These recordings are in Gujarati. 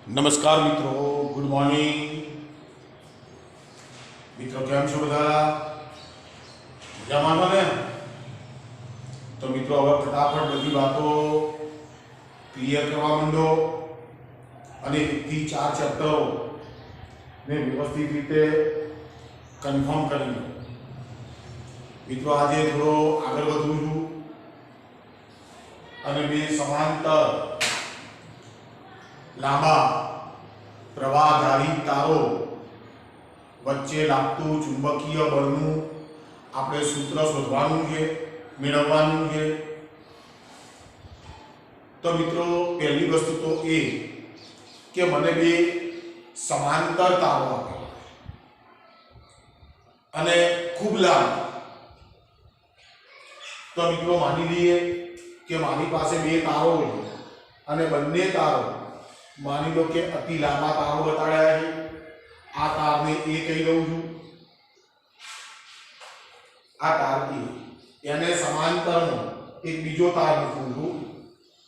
નમસ્કાર મિત્રો, ગુડ મોર્નિંગ મિત્રો. કેમ છો બધા? મજામાં ને? તો મિત્રો હવે ફટાફટ બધી વાતો ક્લિયર કરવા માંડો અને 1 થી 4 ચેપ્ટરો ને વ્યવસ્થિત રીતે કન્ફર્મ કરી લો મિત્રો. આજે થોડો આગળ વધું છું અને બે સમાંતર લાંબા પ્રવાહધારી તારો વચ્ચે લાગતું ચુંબકીય બળનું આપણે સૂત્ર શોધવાનું છે, મેળવવાનું છે. તો મિત્રો પહેલી વસ્તુ તો એ કે મને બે સમાંતર તારો આપેલા અને ખૂબ લાંબા. તો મિત્રો માની લઈએ કે મારી પાસે બે તારો છે અને બંને તારો માની લો કે અતિ લાંબા તારો બતાડ્યા છે. આ તારને એ કહી દઉં છું, આ તાર એને સમાંતરનો એક બીજો તાર મૂકું છું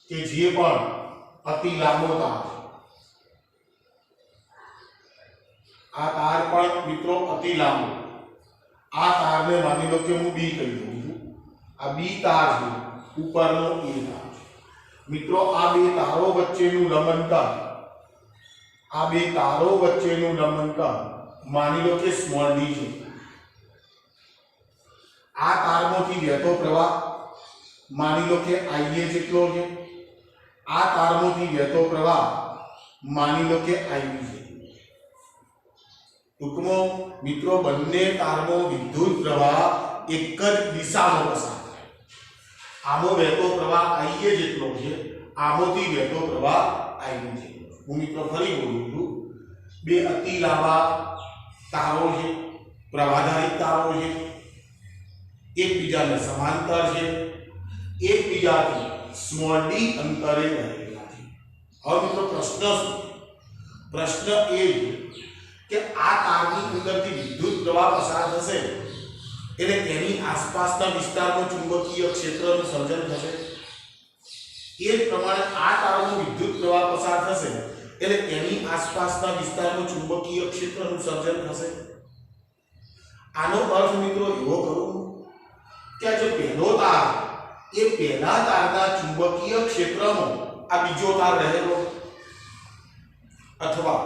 કે જે પણ અતિ લાંબો તાર છે. આ તાર પણ મિત્રો અતિ લાંબો. આ તારને માની લો કે હું બી કહી દઉં છું. આ બી તાર છે, ઉપરનો એ તાર છે. મિત્રો આ બે તારો વચ્ચેનું લંબ અંતર, આ બે તારો વચ્ચેનું લંબ અંતર માની લો કે સ્મોલ ડી છે. આ તારમાંથી વહેતો પ્રવાહ માની લો કે IA જેટલો છે. આ તારમાંથી વહેતો પ્રવાહ માની લો કે IB છે. ટૂંકમાં મિત્રો બંને તારનો વિદ્યુત પ્રવાહ એક જ દિશામાં પસાર થાય. આનો વહેતો પ્રવાહ IA જેટલો છે, આમાંથી વહેતો પ્રવાહ IB છે. હું મિત્રો ફરી બોલું છું, બે અતિ લાંબા તારો છે, પ્રવાહધારી તારો છે, એકબીજાને સમાંતર છે, એકબીજાથી સ્મોલ ડી અંતરે રહેલા છે. હવે મિત્રો પ્રશ્ન એ છે કે આ તારની અંદરથી વિદ્યુત પ્રવાહ પસાર થશે એટલે તેની આસપાસના વિસ્તારમાં ચુંબકીય ક્ષેત્રનું સર્જન થશે. એ જ પ્રમાણે આ તારનો વિદ્યુત પ્રવાહ પસાર થશે એટલે તેની આસપાસના વિસ્તારમાં ચુંબકીય ક્ષેત્રનું સર્જન થશે. આનો અર્થ મિત્રો એવો કરું કે જે પહેલો તાર એ પહેલા તારના ચુંબકીય ક્ષેત્રમાં આ બીજો તાર રહેલો, અથવા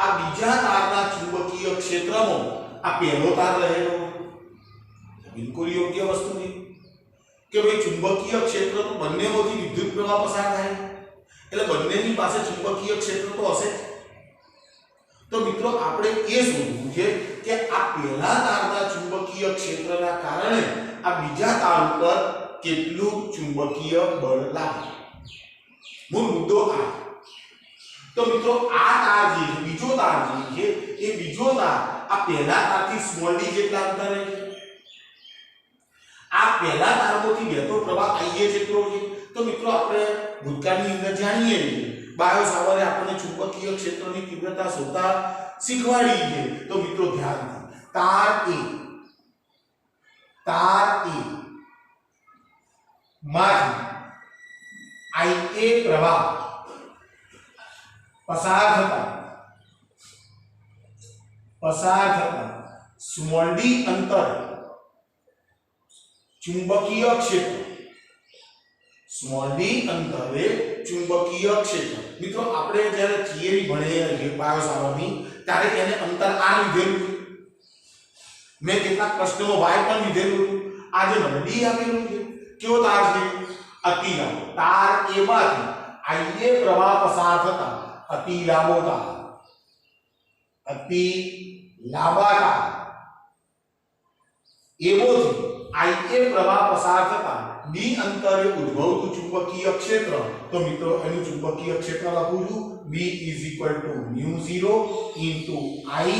આ બીજા તારના ચુંબકીય ક્ષેત્રમાં આ પહેલો તાર રહેલો. બિલકુલ યોગ્ય વસ્તુ નહીં કે ભાઈ ચુંબકીય ક્ષેત્ર તો બંનેમાંથી વિદ્યુત પ્રવાહ પસાર થાય એટલે બંનેની પાસે ચુંબકીય ક્ષેત્ર તો હશે. તો મિત્રો આપણે એ શોધવું છે કે આ પહેલા તારના ચુંબકીય ક્ષેત્રના કારણે આ બીજા તાર ઉપર કેટલું ચુંબકીય બળ લાગે. મૂળ મુદ્દો આ. તો મિત્રો આ તાર જે છે, બીજો તાર જે છે, એ બીજો તાર આ પહેલા તારથી સ્મોલ ડી જેટલા અંતરે છે. આ પહેલા તારમાંથી વહેતો પ્રવાહ IA જેટલો છે. તો મિત્રો આપણે ભૂતકાળની અંદર જાણીએ છીએ, બાયો સાવરે આપણને ચુંબકીય ક્ષેત્રની તીવ્રતા શોધતા શીખવાડી છે. તો મિત્રો ધ્યાનથી તાર A માંથી IA પ્રવાહ પસાર થતા સ્મોલ ડી અંતરે ચુંબકીય ક્ષેત્ર, સ્મોલ ડી અંતરે ચુંબકીય ક્ષેત્ર. મિત્રો આપણે જ્યારે થિયરી ભણીએ છીએ બાયોસાવરની, ત્યારે એને અંતર આ લીધેલું છે. મેં કેટલાક પ્રશ્નોમાં y પણ લીધેલું હતું. આજે મને ડી આપેલું છે. કેવો તાર છે? અતિ લાંબો તાર. એમાંથી IA પ્રવાહ પસાર થતા અતિ લાંબો તાર, અતિ લાંબા તાર એવોથી IA પ્રવાહ પસાર થતા ડી અંતરે ઉદ્ભવતું ચુંબકીય ક્ષેત્ર. તો મિત્રો એનું ચુંબકીય ક્ષેત્ર લખું છું, B = μ0 * I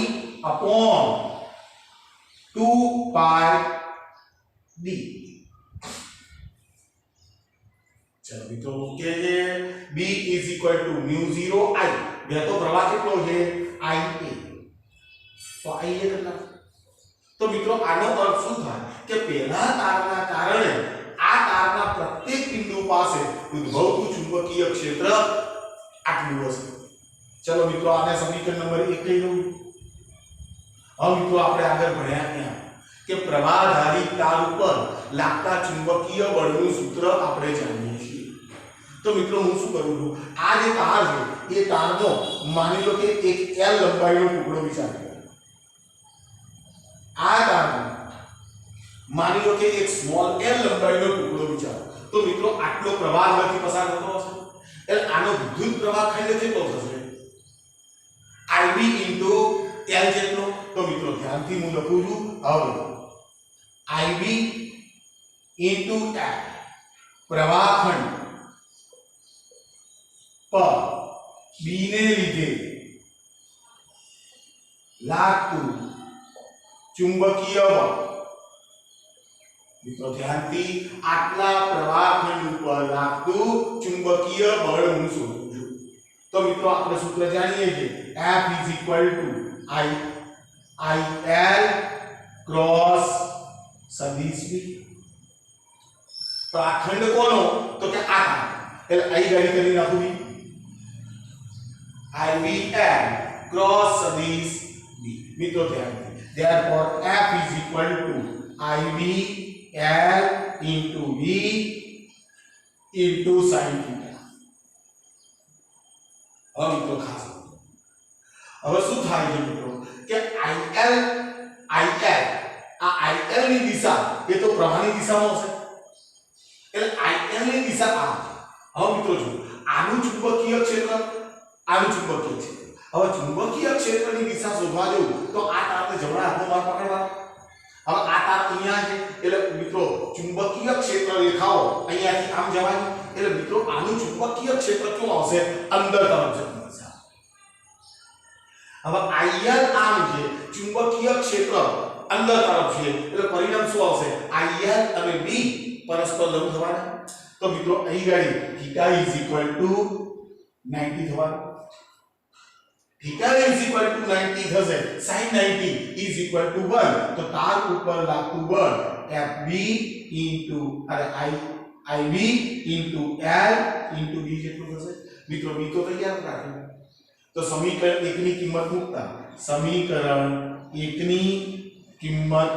upon 2πd. ચલો મિત્રો કે છે B = μ0 I. વહેતો પ્રવાહ કેટલો છે? IA. તો IA કેટલા? તો મિત્રો આનો અર્થ શું થાય કે પહેલા તારના કારણે આ તારના પ્રત્યેક બિંદુ પાસે ઉદ્ભવતું ચુંબકીય ક્ષેત્ર આટલું હશે. चलो मित्रों आने समीकरण नंबर 1 કહી દઉં। હવે મિત્રો આપણે આગળ ભણ્યા ત્યાં કે પ્રવાહધારી તાર ઉપર લાગતા ચુંબકીય બળનું સૂત્ર આપણે જાણીએ છીએ। તો મિત્રો હું શું કરું છું, આ જે તાર છે એ તારનો માની લો કે એક L લંબાઈનો ટુકડો વિચાર કરો। આ તારનો માની લો કે એક સ્મોલ L લંબાઈનો ટુકડો વિચારો। તો મિત્રો આટલો પ્રવાહ માંથી પસાર થતો હશે એટલે આનો વિદ્યુત પ્રવાહ ખંડ કેટલો થશે, IB * L જેટલો। તો મિત્રો ધ્યાનથી હું લખું છું હવે IB * L પ્રવાહખંડ પર B ને લીધે લાગતું ચુંબકીય બળ। મિત્રો ધ્યાનથી આટલા પ્રવાહખંડ ઉપર લાગતું ચુંબકીય બળ હું શોધું છું। તો મિત્રો આપણે સૂત્ર જાણીએ છીએ F = IL ક્રોસ સદિશ B। તો આ ખંડ કોનો, તો કે આ એટલે અહીં ગાડી કરી નાખું IBL ક્રોસ સદિશ B। મિત્રો ધ્યાનથી therefore F = IBL into V into sin theta। હવે મિત્રો ખાસ હવે શું થાય છે મિત્રો કે IL આ IL ની દિશા એ તો પ્રવાહની દિશામાં હશે એટલે IL ની દિશા આ। હવે મિત્રો જો આનું ચુંબકીય ક્ષેત્ર આનું ચુંબકીય ક્ષેત્ર, હવે ચુંબકીય ક્ષેત્રની દિશા શોધવા જવું તો આ તારને જમણા હાથનો માર્ગ પકડવાનો। હવે આ તાર અહીંયા છે એટલે મિત્રો ચુંબકીય ક્ષેત્ર રેખાઓ અહીંયાથી આમ જવાની એટલે મિત્રો આનું ચુંબકીય ક્ષેત્ર કેવું આવશે, અંદર તરફ જતું હશે। હવે IL આમ છે, ચુંબકીય ક્ષેત્ર અંદર તરફ છે એટલે પરિણામ શું આવશે, IL અને B પરસ્પર લંબ થવાના। તો મિત્રો અહીં ગાડી θ = 90 થવાનું। θ = 90 થશે, sin 90 = 1। તો તાર ઉપર લાગતું બળ FB IB * L * B જેટલું થશે। મિત્રો B તો તૈયાર રાખો। તો સમીકરણ 1 ની કિંમત મૂકતા સમીકરણ 1 ની કિંમત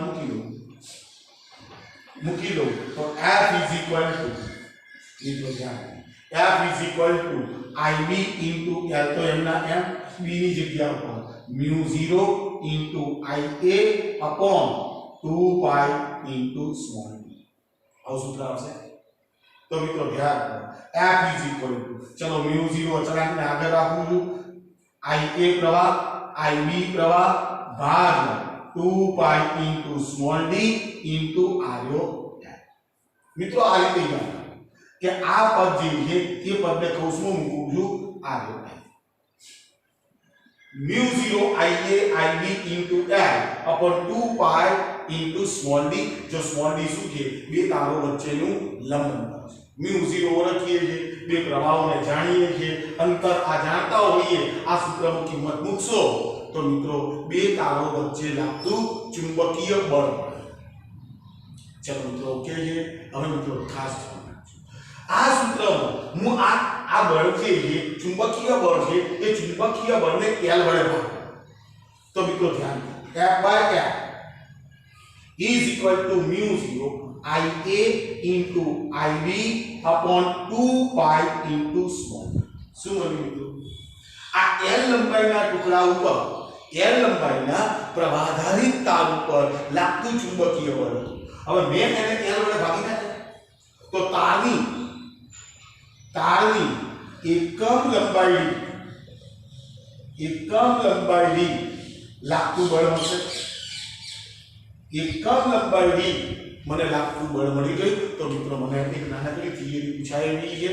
મૂકી દો તો F = મિત્રો ધ્યાન F = IB * L તો એમના M B ની જગ્યા ઉપર μ0 * Ia/2π * small b। આવું સૂત્ર આવશે। તો મિત્રો ધ્યાન રાખો F = ચલો μ0 અચળાંકને આગળ રાખું છું, Ia પ્રવાહ IB પ્રવાહ ભાગ્યા 2π * small d * Ro। મિત્રો આ રીતે યાદ કે આ પદ જે છે એ પદને કૌંસમાં મૂકું છું Ro। μ0 Ia IB * L upon 2π * small d। જો small d શું છે, બે તારો વચ્ચેનું લંબ અંતર છે। μ0 ઓળખીએ છીએ, બે પ્રવાહોને જાણીએ છીએ, અંતર આ જાણતા હોઈએ, આ સૂત્રમાં કિંમત મૂકશો તો મિત્રો બે તારો વચ્ચે લાગતું ચુંબકીય બળ મળે। ચલો મિત્રો ઓકે છે। હવે મિત્રો ખાસ ધ્યાન રાખજો આ સૂત્રમાં હું આ બળ છે જે ચુંબકીય બળ છે એ ચુંબકીય બળને L વડે ભાગો। તો મિત્રો ધ્યાન F/L = μ0 Ia into IB upon 2π into small। શું બન્યું મિત્રો, આ L લંબાઈના ટુકડા ઉપર L લંબાઈના પ્રવાહધારિત તાર ઉપર લાગતું ચુંબકીય બળ હતું। હવે મેં એને L વડે ભાગી નાખ્યા તો તારની એકમ લંબાઈ લાગતું બળ મળશે। એકમ લંબાઈ મને લાગતું બળ મળી ગયું। તો મિત્રો મને એક નાનકડી થિયરી પૂછાયેલી છે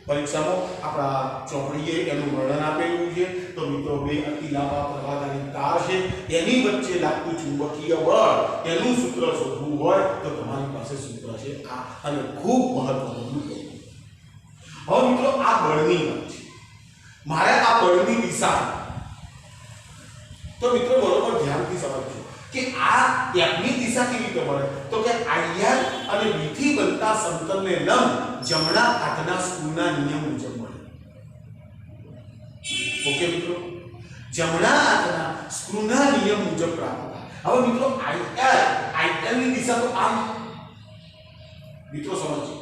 પરીક્ષામાં, આપણા ચોપડીએ એનું વર્ણન આપેલું છે। તો મિત્રો બે અતિ લાંબા પ્રવાહધારી તાર છે એની વચ્ચે લાગતું ચુંબકીય બળ એનું સૂત્ર શોધવું હોય તો તમારી પાસે સૂત્ર છે આ, અને ખૂબ મહત્વનું છે। હવે મિત્રો આ બળની વાત છે, મારે આ બળની દિશા, તો મિત્રો બરોબર ધ્યાનથી સમજજો કે આ F ની દિશા કેવી રીતે મળે, તો કે IR અને B થી બનતા સમતલને લંબ જમણા હાથના સ્કૂલના નિયમ મુજબ મળે। ઓકે મિત્રો, જમણા હાથના સ્ક્રૂના નિયમ મુજબ પ્રાપ્ત થાય. હવે મિત્રો IL ની દિશા તો આમ, મિત્રો સમજો,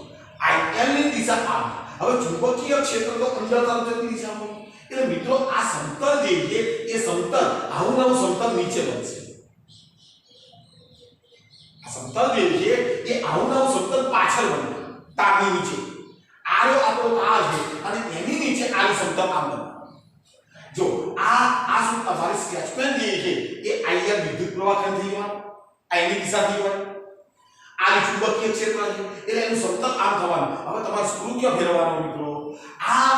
IL ની દિશા આમ. હવે ચુંબકીય ક્ષેત્ર તો અંદર તરફ જતી દિશામાં. એટલે મિત્રો આ સમતલ જે છે એ સમતલ આવું નવું સમતલ નીચે બનશે. આ સમતલ જે છે એ આવું નવું સમતલ પાછળ બનશે તારની નીચે. આરો આપણો તાર છે અને એની નીચે આવી સમતલ આમ બને. જો આ શું તમારી સ્કેચ પેન જે છે એ IL વિદ્યુત પ્રવાહ કેમ થઈ ગયો, I ની દિશા થઈ ગઈ. આ ચુંબકીય ક્ષેત્ર છે એટલે એનું સમતલ આમ થવાનું. હવે તમારે સ્ક્રૂ ક્યાં ફેરવવાનો મિત્રો, આ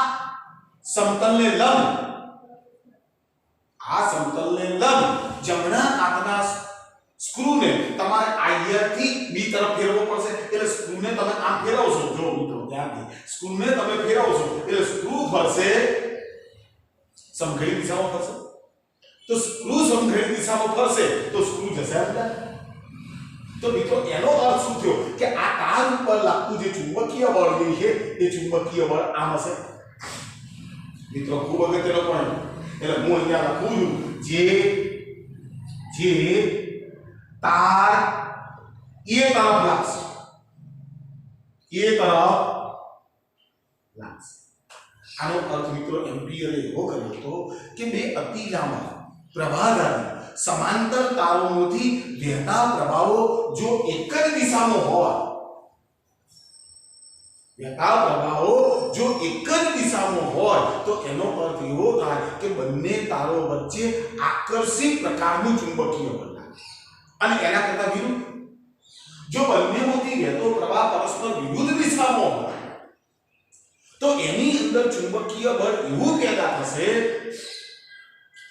સમતલને લંબ, આ સમતલને લંબ જમણા હાથના સ્ક્રૂને તમારે IL થી B તરફ ફેરવવો પડશે. એટલે સ્ક્રૂને તમે આમ ફેરવશો, જો મિત્રો ધ્યાનથી, સ્ક્રૂને તમે ફેરવશો એટલે સ્ક્રૂ ફરશે સમઘડી દિશામાં ફરશે. તો સ્ક્રૂ સમઘડી દિશામાં ફરશે તો સ્ક્રૂ જશે અંદર. તો મિત્રો એનો અર્થ શું થયો કે આ તાર ઉપર લાગતું જે ચુંબકીય બળ છે એ ચુંબકીય બળ આમ હશે. મિત્રો ખૂબ અગત્યનો પોઈન્ટ. એટલે હું અહીંયા લખું છું જે તાર એ તરફ લાગશે, એ તરફ લાગશે. આનો અર્થ મિત્રો એમ્પિયરે એવો કર્યો હતો કે બે અતિ લાંબા પ્રવાહધારી સમાંતર તારોમાંથી વહેતા પ્રવાહો જો એક જ દિશામાં હોય, વહેતા પ્રવાહો જો એક જ દિશામાં હોય તો એનો અર્થ એવો થાય કે બંને તારો વચ્ચે આકર્ષિત પ્રકારનું ચુંબકીય બળ લાગે. અને એના કરતા વિરુદ્ધ, જો બંનેમાંથી વહેતો પ્રવાહ પરસ્પર વિરુદ્ધ દિશામાં હોય તો એની અંદર ચુંબકીય બળ એવું પેદા થશે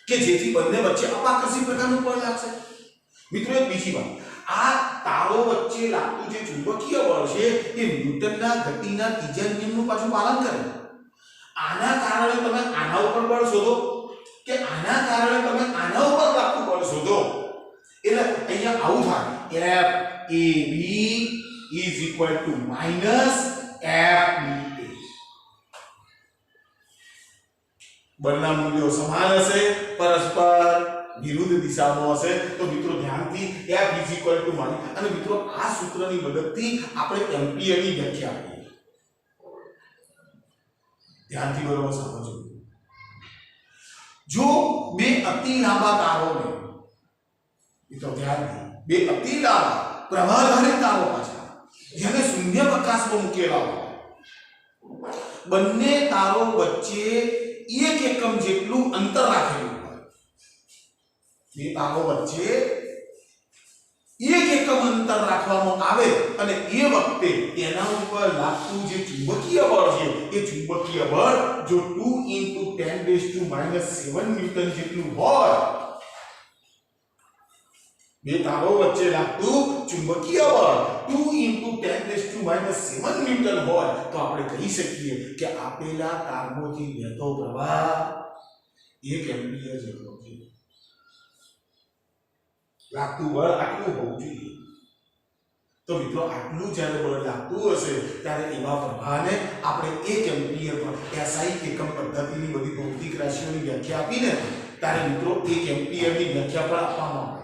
કે જેથી બંને વચ્ચે અપાકર્ષિત પ્રકારનું બળ લાગશે. મિત્રો એક બીજી વાત, આ તારો વચ્ચે લાગતું જે ચુંબકીય બળ છે એ ન્યૂટનના ગતિના ત્રીજા નિયમનું પાછું પાલન કરે. આના કારણે તમે આના ઉપર બળ શોધો કે આના કારણે તમે આના ઉપર લાગતું બળ શોધો, એટલે અહીંયા આવું થાય, FAB -FBA. બળના મૂલ્યો સમાન હશે, પરસ્પર વિરુદ્ધ દિશામાં હશે. તો મિત્રો ધ્યાનથી F અને મિત્રો આ સૂત્રની મદદથી આપણે એમ્પિયરની વ્યાખ્યા આપીએ. ધ્યાનથી બરોબર સમજો. જો બે અતિ લાંબા તારોને, મિત્રો ધ્યાનથી, બે અતિ લાંબા પ્રવાહધારી તારો પાછા જેને શૂન્યાવકાશમાં મૂકેલા હોય, બંને તારો વચ્ચે એક એકમ જેટલું અંતર રાખેલું હોય, બે તારો વચ્ચે એક એકમ અંતર રાખવામાં આવે અને એ વખતે એના ઉપર લાગતું જે ચુંબકીય બળ છે એ ચુંબકીય બળ જો 2 × 10⁻⁷ ન્યૂટન જેટલું હોય, બે તારો વચ્ચે લાગતું ચુંબકીય બળ 2 × 10⁻⁷ ન્યૂટન હોય તો આપણે કહી શકીએ કે આપેલા તારમાંથી વહેતો પ્રવાહ 1 એમ્પિયર જેટલો છે. લાગતું બળ આટલું હોવું જોઈએ. તો મિત્રો આટલું જ્યારે બળ લાગતું હશે ત્યારે એવા પ્રવાહને આપણે 1 એમ્પિયર પર SI એકમ પદ્ધતિની બધી ભૌતિક રાશિઓની વ્યાખ્યા આપીને ત્યારે મિત્રો 1 એમ્પિયરની વ્યાખ્યા પણ આપવામાં આવે.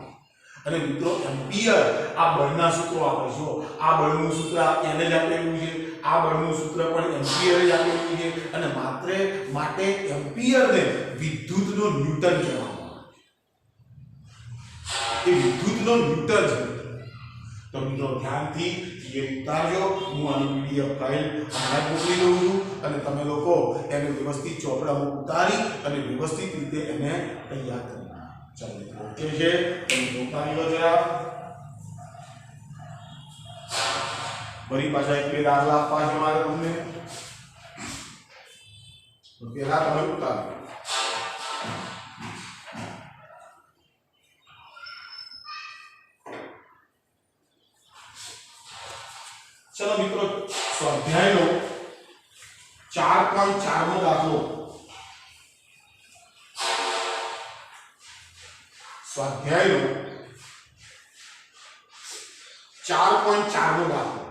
અને મિત્રો એમ્પિયર આ બળના સૂત્રો આપે છે. આ બળનું સૂત્ર એને જ આપેલું છે, આ બળનું સૂત્ર પણ એમ્પિયર જ આપેલું છે. અને માત્ર માટે એમ્પિયરને વિદ્યુતનો ન્યૂટન કહેવામાં આવે. એ વિદ્યુતનો ન્યૂટન છે. તો મિત્રો ધ્યાનથી થિયરી ઉતારજો. હું આની PDF ફાઇલ હમણાં જ મોકલી દઉં છું અને તમે લોકો એને વ્યવસ્થિત ચોપડામાં ઉતારી અને વ્યવસ્થિત રીતે એને તૈયાર કરી. ચાલો મિત્રો ઓકે છે, તમે ઉતારી લો જરા. ફરી પાછા એક બે દાખલા આપવા છે મારે તમને. તો પહેલા તમે ઉતારો. चलो मित्रों स्वाध्याय लो 4.4 નો દાખલો. स्वाध्याय लो 4.4 નો દાખલો.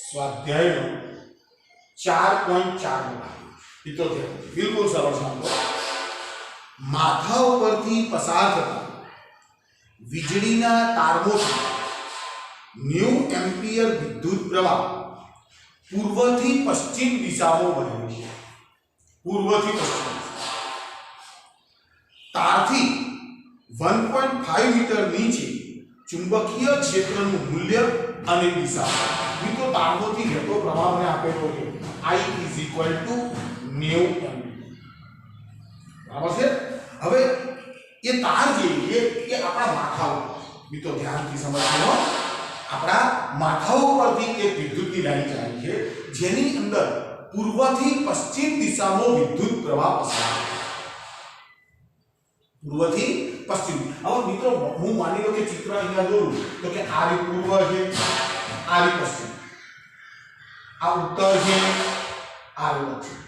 स्वाध्याय लो 4.4 મિત્રો બિલકુલ સરળ સાંભળો માથા ઉપરથી પસાર થતા વીજળીના તારમાંથી 90 એમ્પિયર વિદ્યુત પ્રવાહ પૂર્વથી પશ્ચિમ દિશામાં વહે છે પૂર્વથી પશ્ચિમ તારથી 1.5 મીટર નીચે ચુંબકીય ક્ષેત્રનું મૂલ્ય અને દિશા મિત્રો તારમાંથી વહેતો પ્રવાહ મને આપેલો છે I = 90 એમ્પિયર બરાબર છે હવે એ તાર જે છે એ આપણા માથા મિત્રો ધ્યાનથી સમજજો આપણા માથા ઉપરથી એક વિદ્યુતની લાઈન જાય છે જેની અંદર પૂર્વથી પશ્ચિમ દિશામાં વિદ્યુત પ્રવાહ પસાર થાય પૂર્વથી પશ્ચિમ હવે મિત્રો હું માની લો કે ચિત્ર અહીંયા દોરું તો કે આ રીત પૂર્વ છે આ રીત પશ્ચિમ આ ઉત્તર છે આ રીત દક્ષિણ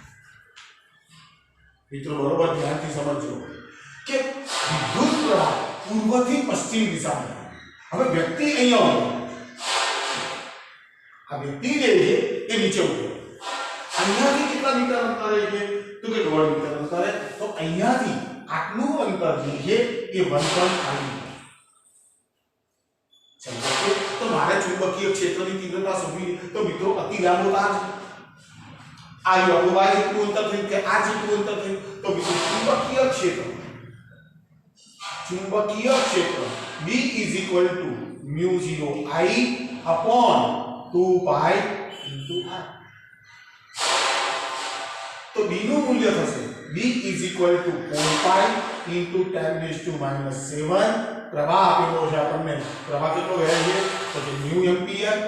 મિત્રો બરોબર ધ્યાનથી સમજજો કે વિદ્યુત પ્રવાહ પૂર્વથી પશ્ચિમ દિશામાં હવે વ્યક્તિ અહીંયા ઉભો આ વ્યક્તિ જે છે એ નીચે ઉભો અહીંયાથી કેટલા મીટર અંતરે છે તો કે 1.5 મીટર અંતરે તો અહીંયાથી આટલું અંતર જે છે એ 1.5 મીટર તો મારે ચુંબકીય ક્ષેત્રની તીવ્રતા શોધવી તો મિત્રો અતિ લાંબો તાર છે આ આપણું y જેટલું અંતર થયું કે આ જેટલું અંતર થયું તો મિત્રો ચુંબકીય ક્ષેત્ર B = μ0I upon 2 pi into r તો b નું મૂલ્ય થશે B = 4 pi into 10⁻⁷ પ્રવાહ આપેલો છે આપણને પ્રવાહ કેટલો વહે છે તો કે μ એમ્પિયર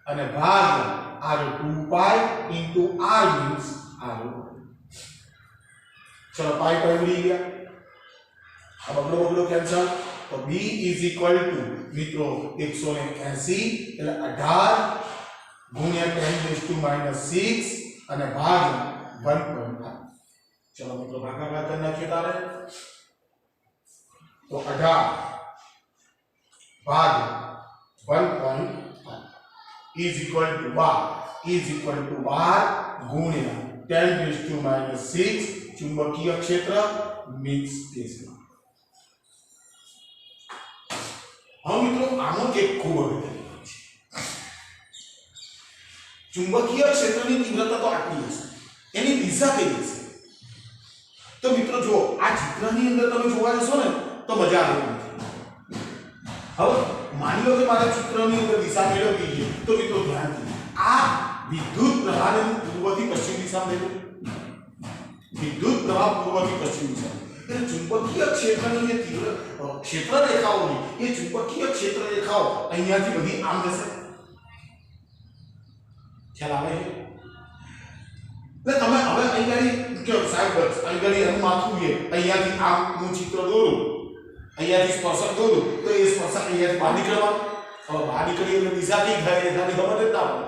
અને ભાગ્યા r 2 pi into r means r ચલો પાઈ ઉડી ગયા अब बगड़ो कैंसल तो b = મિત્રો 180 એટલે 18 × 10⁻⁶ અને ભાગ 1.5 ચલો મિત્રો ભાગાકાર કરી નાખીએ તારે તો 18 ભાગ 1.5 = 12 × 10⁻⁶ ચુંબકીય ક્ષેત્ર મીન્સ ટેસ્લા હવે મિત્રો આનો એક ખૂબ અગત્યની વાત છે ચુંબકીય ક્ષેત્રની તીવ્રતા તો આટલી હશે એની દિશા કઈ હશે તો મિત્રો જો આ ચિત્રની અંદર તમે જોવા જશો ને તો મજા આવે હવે માની લો કે મારા ચિત્રની અંદર દિશા મેળવવી છે તો મિત્રો ધ્યાનથી આ વિદ્યુત પ્રવાહને પૂર્વથી પશ્ચિમ દિશામાં લેવું વિદ્યુત પ્રવાહ પૂર્વથી પશ્ચિમ દિશા એટલે ચુંબકીય ક્ષેત્રની જે તીવ્ર ક્ષેત્ર રેખાઓ એ ચુંબકીય ક્ષેત્ર રેખાઓ અહીંયાથી બધી આમ જશે ખ્યાલ આવે છે એટલે તમે હવે અહીંયાથી કે સાહેબ અહીંયાથી એનું માથું છે અહીંયાથી આમ હું ચિત્ર દોરું અહીંયાથી સ્પર્શક દોરું તો એ સ્પર્શક અહીંયાથી બહાર નીકળવાનું હવે બહાર નીકળી એટલે દિશા કઈ થાય એનાથી ખબર જ ના પડે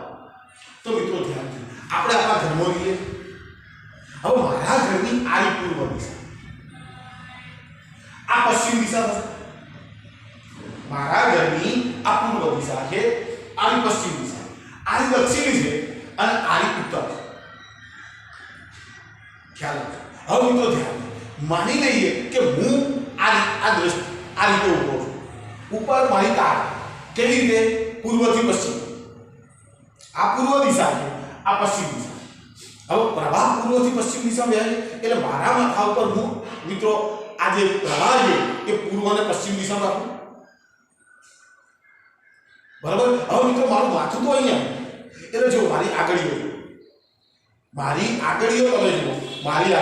તો મિત્રો ધ્યાનથી આપણે આપણા ઘરમાં રહીએ હવે મારા ઘરની આ રીત પૂર્વ દિશા આ પશ્ચિમ દિશા છે મારા ઘરની આ પૂર્વ દિશા છે આ પશ્ચિમ દિશા આ દક્ષિણ છે અને આ ઉત્તર છે ખ્યાલ હવે મિત્રો ધ્યાન માની લઈએ કે હું આ રીતે ઉભો છું ઉપર મારી તાર કેવી રીતે પૂર્વથી પશ્ચિમ આ પૂર્વ દિશા છે આ પશ્ચિમ દિશા હવે પ્રવાહ પૂર્વથી પશ્ચિમ દિશામાં વહે એટલે મારા માથા ઉપર હું મિત્રો આ જે પ્રવાહ છે એ પૂર્વ અને પશ્ચિમ દિશામાં રાખું બરાબર હવે મિત્રો મારું માથું તો અહીંયા એટલે જો મારી આગળીઓ તમે જુઓ મારી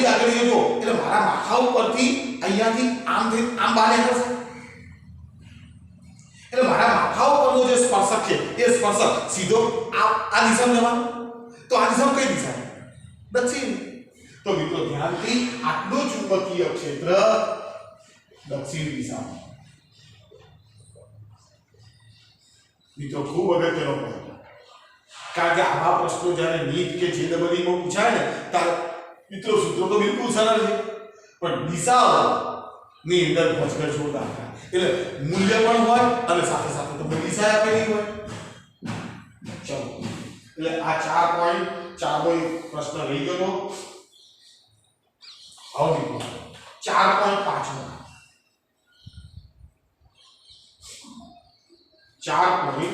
આગળીઓ જો એટલે મારા માથા ઉપરથી અહીંયાથી આમ થઈ આમ બહાર નીકળશે એટલે મારા માથા ઉપરનો જે સ્પર્શક છે એ સ્પર્શક સીધો આ દિશામાં જવાનો તો આ દિશામાં કઈ દિશા દક્ષિણ તો મિત્રો ધ્યાનથી આટલું ચુંબકીય ક્ષેત્ર દક્ષિણ દિશામાં મિત્રો ખૂબ અગત્યનો પ્રશ્ન કારણ કે આવા પ્રશ્નો જ્યારે નીટ કે JEE માં પૂછાય ને ત્યારે મિત્રો સૂત્રો તો બિલકુલ સરળ છે પણ દિશાની અંદર ભજગર જોરદાર થાય એટલે મૂલ્ય પણ હોય અને સાથે સાથે તમને દિશા આપેલી હોય ચલો એટલે આ 4.4 નો એક પ્રશ્ન રહી ગયો હવે મિત્રો 4.5 નો 4.5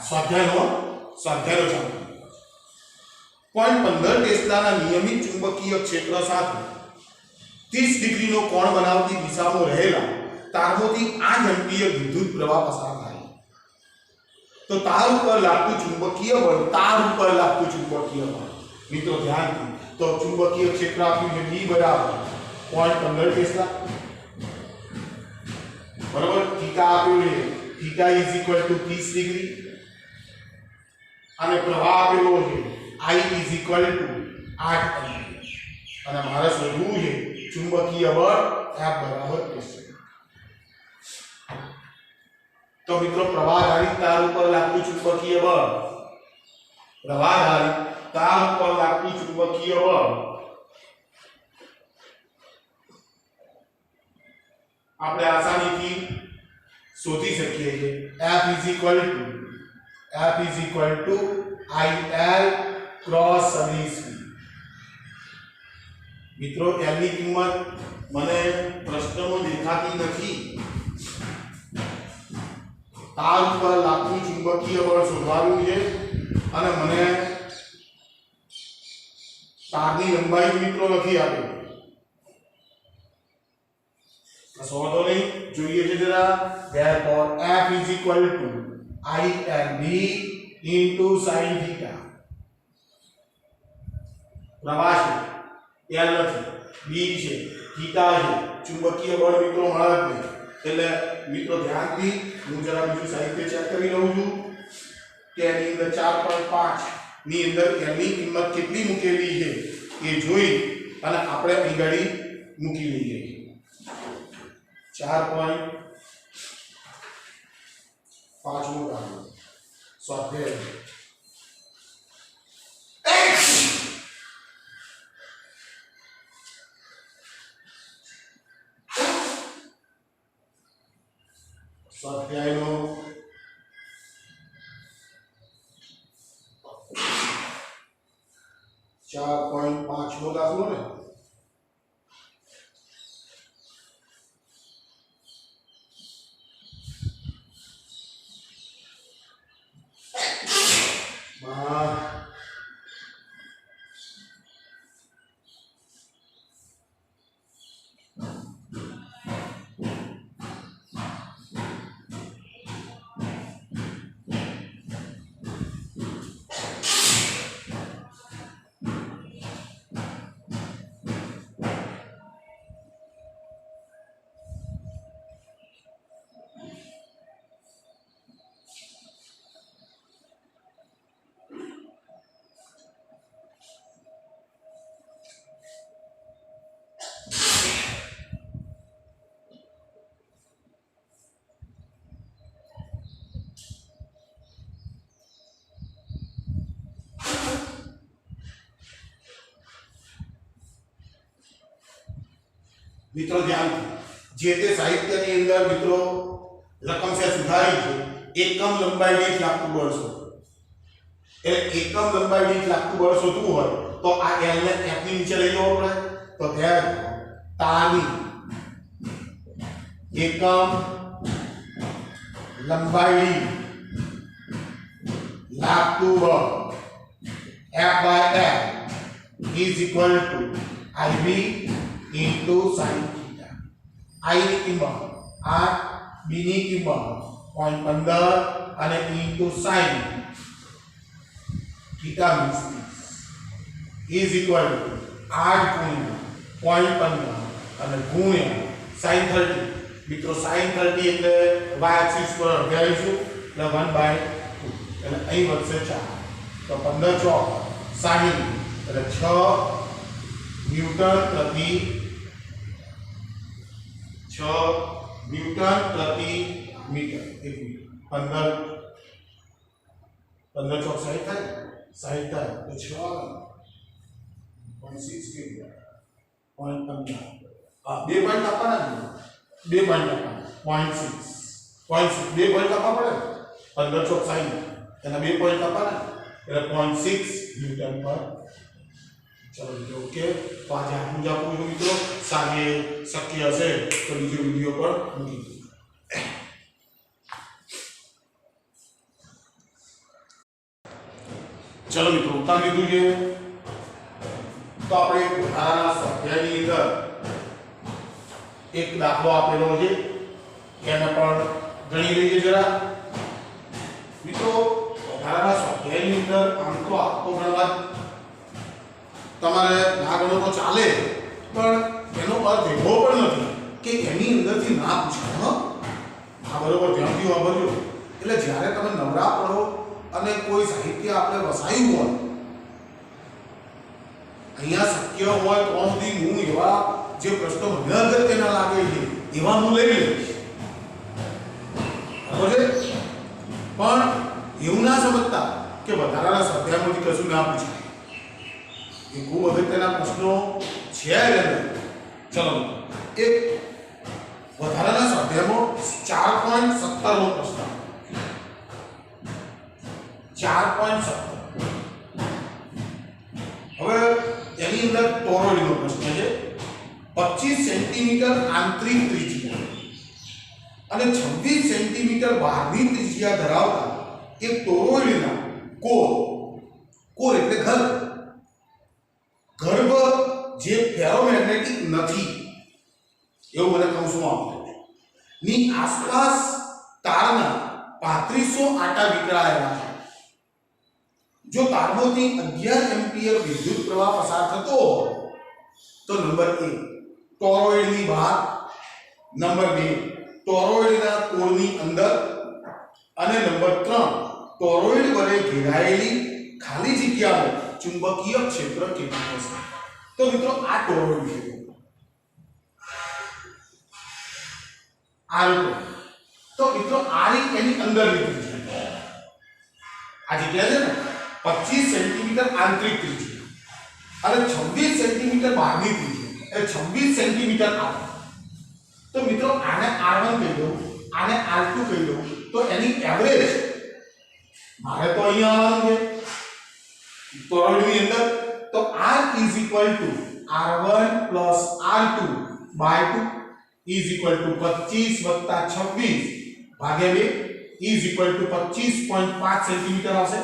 સ્વાધ્યાયનો ચાલુ પોઈન્ટ 15 ટેસ્લાના નિયમિત ચુંબકીય ક્ષેત્ર સાથે 30 ડિગ્રીનો કોણ બનાવતી દિશામાં રહેલા તારમાંથી 8 એમ્પીયર વિદ્યુત પ્રવાહ પસાર થાય તો તાર ઉપર લાગતું ચુંબકીય બળ મિત્રો ધ્યાનથી તો ચુંબકીય ક્ષેત્ર આપ્યું છે B બરાબર 0.15 ટેસ્લા બરાબર થીટા આપ્યું છે થીટા = 30 ડિગ્રી અને પ્રવાહ આપેલો છે I = 8 એમ્પીયર અને મારે શોધવું છે ચુંબકીય બળ F બરાબર ટેસ્લા તો મિત્રો પ્રવાહધારી તાર ઉપર લાગતું ચુંબકીય બળ આપણે આસાનીથી શોધી શકીએ છીએ F IL ક્રોસ સદિશ મિત્રો L ની કિંમત મને પ્રશ્નમાં દેખાતી નથી તાર ઉપર લાગતું ચુંબકીય બળ શોધવાનું છે અને મને તારની લંબાઈ મિત્રો નથી આપી શોધો નહીં જોઈએ છે જરા therefore F = ILB sin theta પ્રવાહ છે L નથી B છે થીટા છે ચુંબકીય બળ મિત્રો મળે જ નહીં એટલે મિત્રો ધ્યાનથી હું જરા બીજું સાહિત્ય ચેક કરી લઉં છું કે એની અંદર 4.5 ની અંદર L ની કિંમત કેટલી મૂકેલી છે એ જોઈ અને આપણે અહીં ગાડી મૂકી લઈએ 4.5 નું કામ સ્વાધ્યાય સ્વાધ્યાયનો 4.5 નો દાખલો ને મિત્રો ધ્યાનથી જે તે સાહિત્યની અંદર મિત્રો રકમ છે સુધારી છે એકમ લંબાઈ દીઠ લાગતું બળ શોધો એટલે એકમ લંબાઈ દીઠ લાગતું બળ શોધવું હોય તો આ L ને F ની નીચે લઈ જવો પડે તો ધ્યાન તારની એકમ લંબાઈ લાગતું બળ F/L is equal to IB into sin theta. I ની કિંમત 8 B ની કિંમત 0.15 અને into sin theta means is equal to 8 ગુણ્યા 0.15 અને ગુણ્યા sin 30 મિત્રો sin 30 એટલે y axis પર અડધાઈશું એટલે 1/2 એટલે અહીં વધશે 4 તો 15 ચોક 60 એટલે 6 ન્યૂટન પ્રતિ મીટર 1 મીટર 15 ચોક 60 થાય 60 થાય તો 6.6 કે 0.15 હા 2 પોઈન્ટ આપવાના 2 પોઈન્ટ આપવાના 0.6 2 પોઈન્ટ આપવા પડે 15 ચોક 60 એના 2 પોઈન્ટ આપવાના એટલે 0.6 ન્યૂટન પર ચલો મિત્રો ઓકે તો આજે આટલું જ આપું મિત્રો સાંજે શક્ય હશે તો બીજો વિડીયો પર મૂકી દઉં ચલો મિત્રો ઉતાર લીધું છે તો આપણે વધારાના સ્વાધ્યાયની અંદર એક દાખલો આપેલો છે એને પણ ગણી લઈએ જરા મિત્રો વધારાના સ્વાધ્યાયની અંદર આમ તો આખો ગણવા તમારે ના ગણો તો ચાલે પણ એનો અર્થ એવો પણ નથી કે એની અંદરથી ના પૂછાય હા આ બરોબર ધ્યાનથી વાપરજો એટલે જ્યારે તમે નવરા પડો અને કોઈ સાહિત્ય આપણે વસાયું હોય અહીંયા શક્ય હોય તો સુધી હું એવા જે પ્રશ્નો મને અગત્યના લાગે છે એવા હું લઈ લઈશ બરાબર છે પણ એવું ના સમજતા કે વધારાના સ્વાધ્યાયમાંથી કશું ના પૂછાય એ ખૂબ અગત્યના પ્રશ્નો છે જ અંદર ચલો એક વધારાના સ્વાધ્યાયમાં 4.17 નો પ્રશ્ન 4.17 હવે એની અંદર ટોરોઇડનો પ્રશ્ન છે 25 સેન્ટીમીટર આંતરિક ત્રિજ્યા અને 26 સેન્ટીમીટર બહારની ત્રિજ્યા ધરાવતા એક ટોરોઇડના કોર એટલે ગર્ભ જે ફેરોમેગ્નેટિક નથી એવું મને કૌંસમાં આપેલું છે ની આસપાસ તારના 3500 આંટા વિખરાયેલા છે જો તારમાંથી 11 એમ્પિયર વિદ્યુત પ્રવાહ પસાર થતો હોય તો નંબર 1 ટોરોઇડની બહાર નંબર 2 ટોરોઇડના કોરની અંદર અને નંબર 3 ટોરોઇડ વડે ઘેરાયેલી ખાલી જગ્યામાં ચુંબકીય ક્ષેત્ર કેટલું હશે તો મિત્રો આ ટોરોઇડ છે તો મિત્રો આ એની અંદર લીધી છે આ જગ્યા છે ને 25 સેન્ટીમીટર આંતરિક ત્રિજ્યા અને 26 સેન્ટીમીટર બહારની ત્રિજ્યા એટલે 26 સેન્ટીમીટર આવે તો મિત્રો આને R1 કહી દઉં આને R2 કહી દઉં તો એની એવરેજ મારે તો અહીંયા આવવાનું છે ટોરોઇડની અંદર તો R is equal to R1 plus R2 by 2 is equal to 25 + 26 ભાગ્યા 2 is equal to 25.5 સેન્ટીમીટર આવશે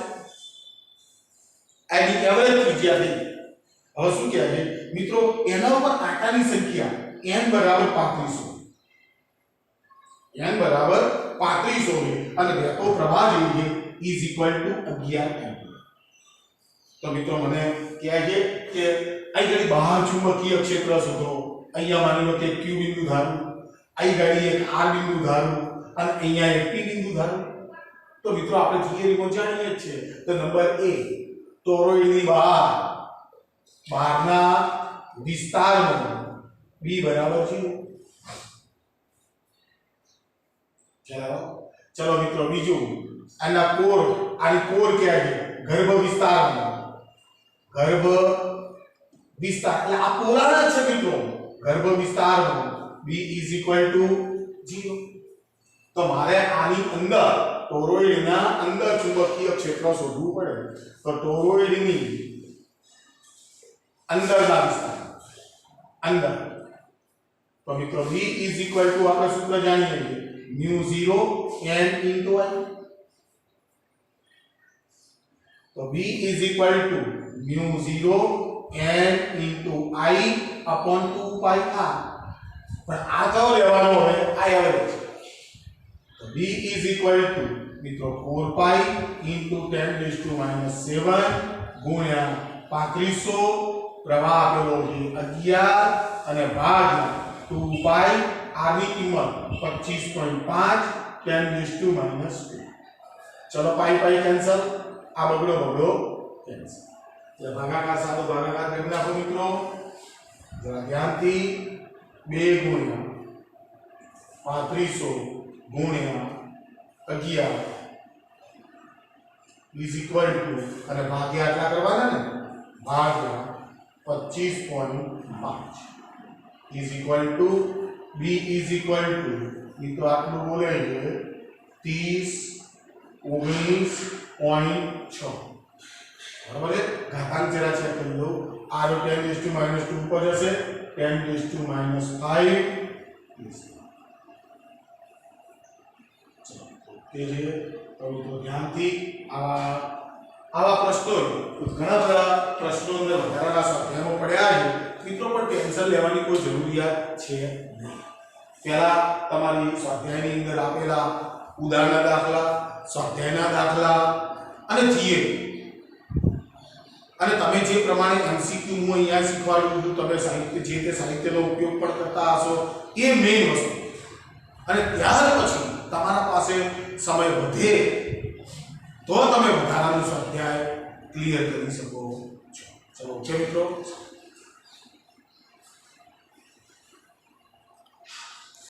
એની એવરેજ ત્રિજ્યા થઈ હવે શું કહે છે મિત્રો એના ઉપર આંટાની સંખ્યા n બરાબર 3500 n બરાબર 3500 અને વહેતો પ્રવાહ જોઈએ is equal to 11 એમ્પિયર તો મિત્રો મને કહે છે કે અહીં ઘડી બહાર ચુંબકીય ક્ષેત્ર શોધો અહીંયા માની લો કે q બિંદુ ધારું અહીં ઘડી એક r બિંદુ ધારું અને અહીંયા એક p બિંદુ ધારું તો મિત્રો આપણે થિયરીમાં જાણીએ જ છે તો નંબર a ટોરોઇડની બહારના વિસ્તારમાં b બરાબર છે ચલો મિત્રો બીજું આના આની કોર ક્યાં છે ગર્ભ વિસ્તારમાં ગર્ભ વિસ્તાર એટલે આ પોલાર છે મિત્રો ગર્ભ વિસ્તારમાં b = 0 તો મારે આની અંદર ટોરોઇડના અંદર ચુંબકીય ક્ષેત્ર શોધવું પડે તો ટોરોઇડની અંદરના વિસ્તાર અંદર તો મિત્રો b = આપણે સૂત્ર જાણીએ છીએ μ0 n * I તો b = μ0 n * I upon 2 pi r પણ આ કયો લેવાનો હોય આ એવરેજ તો b = મિત્રો 4 pi * 10⁻⁷ ગુણ્યા 3500 પ્રવાહ આપેલો છે 11 અને ભાગ્યા 2 pi r ની કિંમત 25.5 10⁻². ચલો પાઈ પાઈ કેન્સલ, આ બગડો કેન્સલ. એટલે ભાગાકાર સાદો ભાગાકાર કરી નાખો મિત્રો. જરા ધ્યાનથી 2 ગુણ્યા 3500 ગુણ્યા 11 is equal to અને ભાગ્યા આટલા કરવાના ને ભાગ્યા 25.5 is equal to b is equal to મિત્રો આટલું બોલે છે 30 19.6 બરાબર છે ઘાતાંક જરા ચેક કરી દો આ જો 10⁻² ઉપર જશે 10⁻⁵ તે છે તો ધ્યાનથી આવા પ્રશ્નો ઘણા બધા પ્રશ્નો અંદર વધારાના સ્વાધ્યાયમાં પડ્યા છે મિત્રો પણ ટેન્શન લેવાની કોઈ જરૂરિયાત છે નહીં પહેલા તમારી સ્વાધ્યાયની અંદર આપેલા ઉદાહરણના દાખલા સ્વાધ્યાયના દાખલા અને થિયરી અને તમે જે પ્રમાણે એમસીક્યુ હું અહીંયા શીખવાડું છું તમે સાહિત્ય જે તે સાહિત્યનો ઉપયોગ પણ કરતા હશો એ મેઇન વસ્તુ અને ત્યાર પછી તમારા પાસે સમય વધે તો તમે વધારાનું સ્વાધ્યાય ક્લિયર કરી શકો છો ચલો ઓકે મિત્રો